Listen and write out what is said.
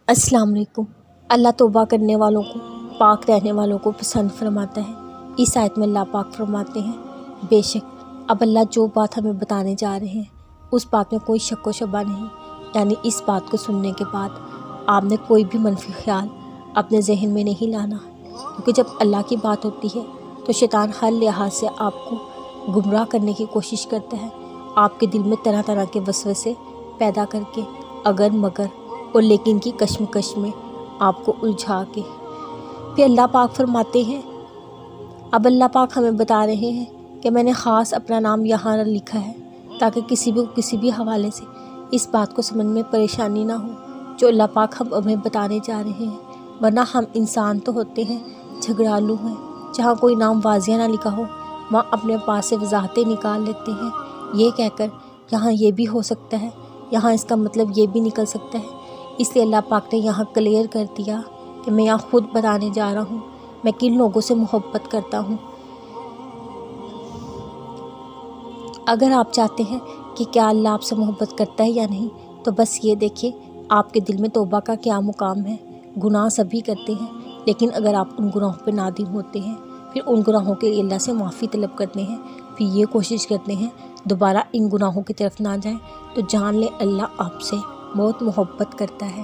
अस्सलाम वालेकुम। अल्लाह तौबा करने वालों को, पाक रहने वालों को पसंद फरमाता है। इस आयत में अल्लाह पाक फरमाते हैं, बेशक अब अल्लाह जो बात हमें बताने जा रहे हैं उस बात में कोई शक व शुबा नहीं। यानी इस बात को सुनने के बाद आपने कोई भी मनफी ख्याल अपने जहन में नहीं लाना, क्योंकि जब अल्लाह की बात होती है तो शैतान हर लिहाज से आपको गुमराह करने की कोशिश करता है। आपके दिल में तरह तरह के वसवसे पैदा करके अगर मगर और लेकिन की कश्मकश में आपको उलझा के फिर अल्लाह पाक फरमाते हैं, अब अल्लाह पाक हमें बता रहे हैं कि मैंने ख़ास अपना नाम यहाँ लिखा है ताकि किसी भी हवाले से इस बात को समझ में परेशानी ना हो जो अल्लाह पाक हमें बताने जा रहे हैं। वरना हम इंसान तो होते हैं, झगड़ालू हैं। जहाँ कोई नाम वाज़िया ना लिखा हो वहाँ अपने पास से वजाहतें निकाल लेते हैं, ये कहकर यहाँ ये भी हो सकता है, यहाँ इसका मतलब ये भी निकल सकता है। इसलिए अल्लाह पाक ने यहाँ क्लियर कर दिया कि मैं यहाँ खुद बताने जा रहा हूँ मैं किन लोगों से मोहब्बत करता हूँ। अगर आप चाहते हैं कि क्या अल्लाह आपसे मोहब्बत करता है या नहीं, तो बस ये देखिए आपके दिल में तौबा का क्या मुकाम है। गुनाह सभी करते हैं, लेकिन अगर आप उन गुनाहों पे नादिम होते हैं, फिर उन गुनाहों के लिए अल्लाह से माफ़ी तलब करते हैं, फिर ये कोशिश करते हैं दोबारा इन गुनाहों की तरफ ना जाएं, तो जान ले अल्लाह आपसे बहुत मोहब्बत करता है।